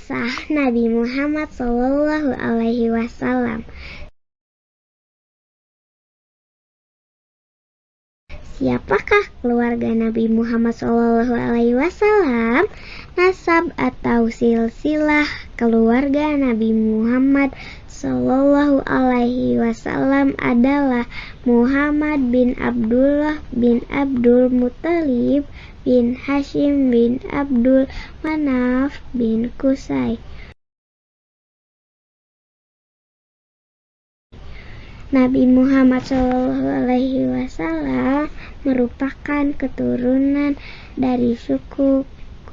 Kisah Nabi Muhammad SAW. Siapakah keluarga Nabi Muhammad SAW? Nasab atau silsilah keluarga Nabi Muhammad SAW adalah Muhammad bin Abdullah bin Abdul Muttalib bin Hashim bin Abdul Manaf bin Qusay. Nabi Muhammad SAW merupakan keturunan dari suku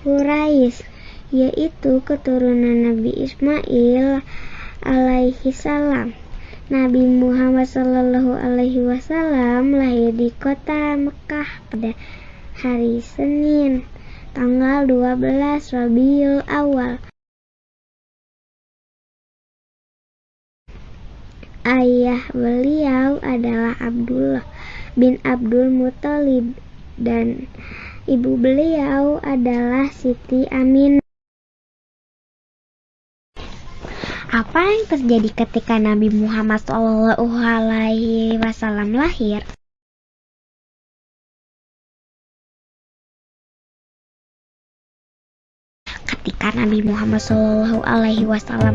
Quraisy, yaitu keturunan Nabi Ismail alaihi salam. Nabi Muhammad SAW lahir di kota Mekah pada hari Senin, tanggal 12 Rabiul Awal. Ayah beliau adalah Abdullah bin Abdul Muttalib dan ibu beliau adalah Siti Aminah. Apa yang terjadi ketika Nabi Muhammad SAW lahir? Ketika Nabi Muhammad SAW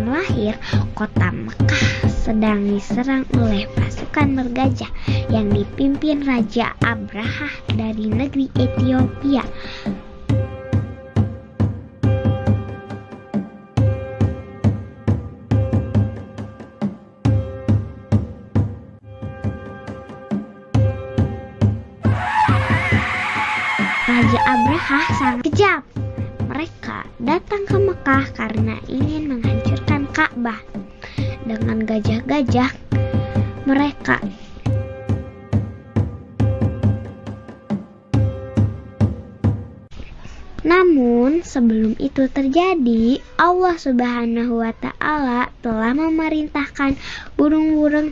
lahir, kota Mekah sedang diserang oleh pasukan bergajah yang dipimpin Raja Abrahah dari negeri Ethiopia. Raja Abrahah sangat kejam. Mereka datang ke Mekah karena ingin menghancurkan Ka'bah. Dengan gajah-gajah mereka namun sebelum itu terjadi, Allah Subhanahu wa Ta'ala telah memerintahkan burung-burung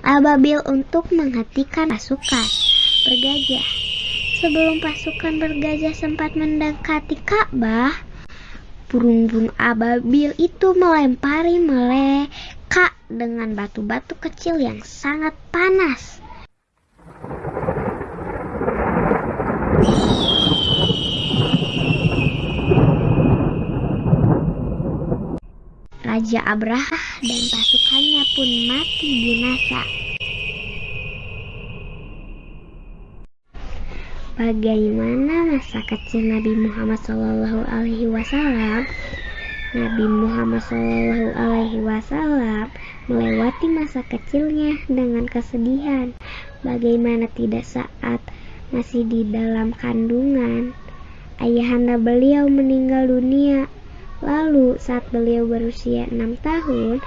ababil untuk menghentikan pasukan bergajah. Sebelum pasukan bergajah sempat mendekati Ka'bah, burung-burung ababil itu melempari mereka dengan batu-batu kecil yang sangat panas. Raja Abrahah dan pasukannya pun mati binasa. Bagaimana masa kecil Nabi Muhammad SAW? Nabi Muhammad SAW melewati masa kecilnya dengan kesedihan. Bagaimana tidak saat masih di dalam kandungan, ayahanda beliau meninggal dunia. Lalu saat beliau berusia 6 tahun,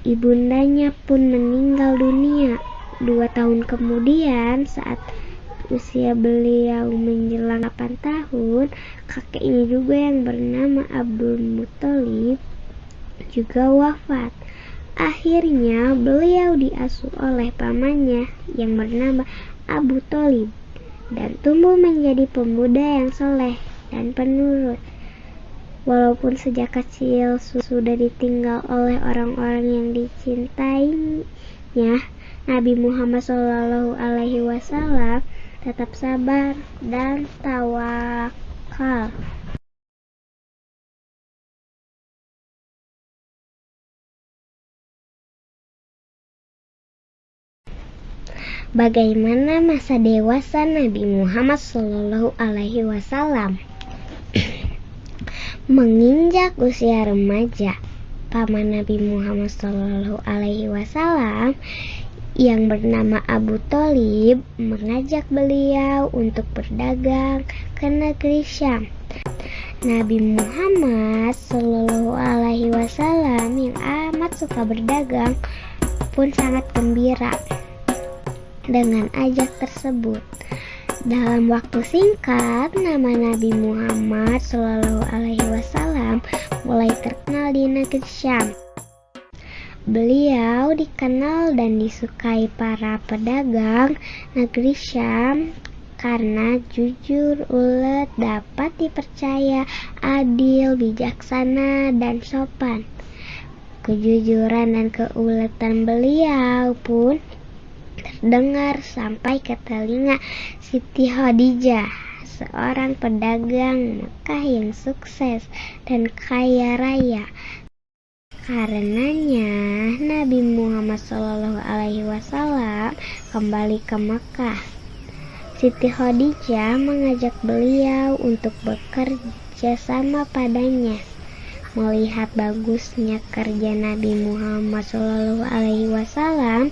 ibundanya pun meninggal dunia. 2 tahun kemudian, saat usia beliau menjelang 8 tahun, kakeknya juga yang bernama Abdul Muttalib juga wafat. Akhirnya beliau diasuh oleh pamannya yang bernama Abu Thalib dan tumbuh menjadi pemuda yang soleh dan penurut. Walaupun sejak kecil sudah ditinggal oleh orang-orang yang dicintainya, Nabi Muhammad SAW tetap sabar dan tawakal. Bagaimana masa dewasa Nabi Muhammad SAW? Menginjak usia remaja, paman Nabi Muhammad SAW yang bernama Abu Thalib mengajak beliau untuk berdagang ke negeri Syam. Nabi Muhammad SAW yang amat suka berdagang pun sangat gembira dengan ajak tersebut. Dalam waktu singkat, nama Nabi Muhammad SAW mulai terkenal di negeri Syam. Beliau dikenal dan disukai para pedagang negeri Syam karena jujur, ulet, dapat dipercaya, adil, bijaksana, dan sopan. Kejujuran dan keuletan beliau pun terdengar sampai ke telinga Siti Khadijah, seorang pedagang Mekah yang sukses dan kaya raya. Karenanya Nabi Muhammad SAW kembali ke Mekah. Siti Khadijah mengajak beliau untuk bekerja sama padanya. Melihat bagusnya kerja Nabi Muhammad SAW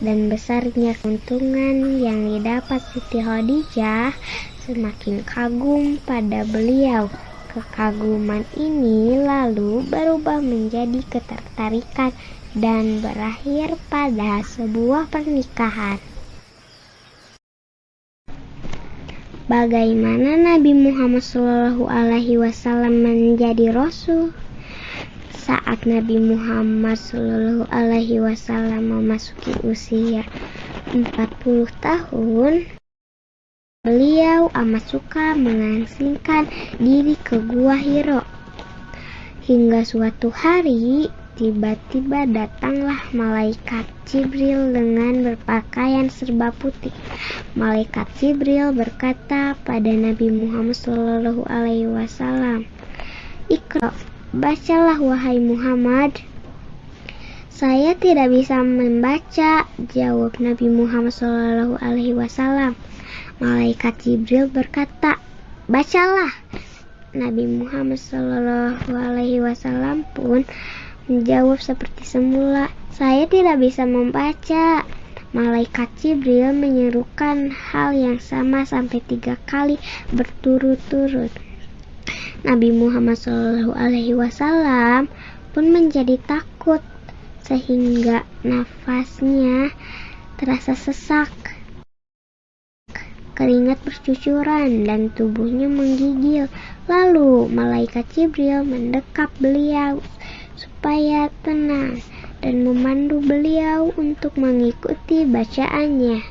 dan besarnya keuntungan yang didapat Siti Khadijah, semakin kagum pada beliau. Kekaguman ini lalu berubah menjadi ketertarikan dan berakhir pada sebuah pernikahan. Bagaimana Nabi Muhammad SAW menjadi Rasul? Saat Nabi Muhammad SAW memasuki usia 40 tahun, beliau amat suka mengasingkan diri ke Gua Hiro. Hingga suatu hari, tiba-tiba datanglah malaikat Jibril dengan berpakaian serba putih. Malaikat Jibril berkata pada Nabi Muhammad SAW, "Iqra, bacalah wahai Muhammad." "Saya tidak bisa membaca," jawab Nabi Muhammad SAW. Malaikat Jibril berkata, "Bacalah." Nabi Muhammad SAW pun menjawab seperti semula, "Saya tidak bisa membaca." Malaikat Jibril menyerukan hal yang sama sampai 3 kali berturut-turut. Nabi Muhammad SAW pun menjadi takut sehingga nafasnya terasa sesak. Keringat bercucuran dan tubuhnya menggigil. Lalu malaikat Jibril mendekap beliau supaya tenang dan memandu beliau untuk mengikuti bacaannya.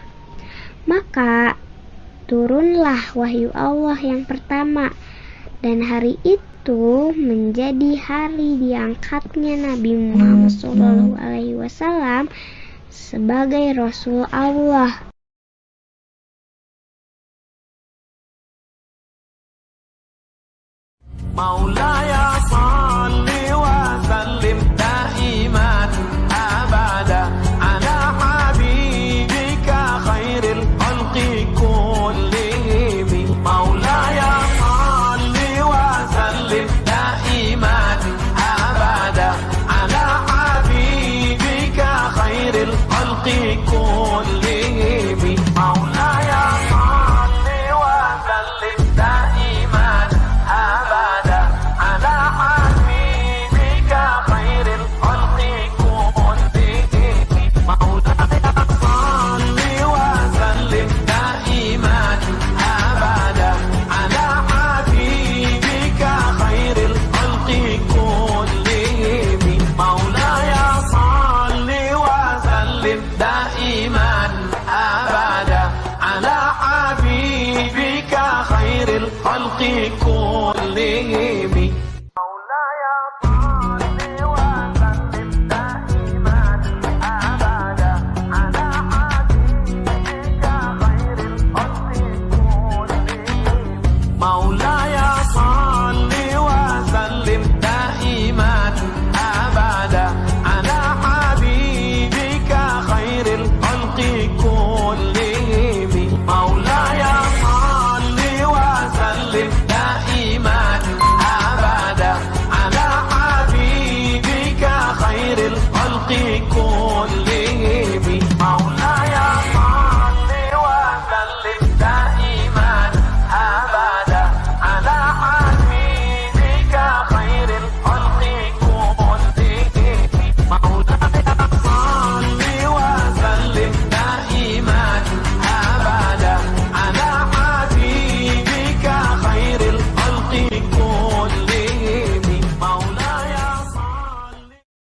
Maka turunlah wahyu Allah yang pertama, dan hari itu menjadi hari diangkatnya Nabi Muhammad SAW sebagai Rasul Allah. Maulaya salli wa sallim daiman abada ala habibika khairil khalqi kullihim. Maulaya salli wa sallim daiman abada ala habibika khairil khalqi kullihim. Maulaya salli wa sallim daiman abada ala habibika khairil khalqi kullihim. Maulaya salli wa sallim daiman abada ala habibika khairil khalqi kullihim. Maulaya salli wa sallim daiman abada ala habibika khairil khalqi kullihim.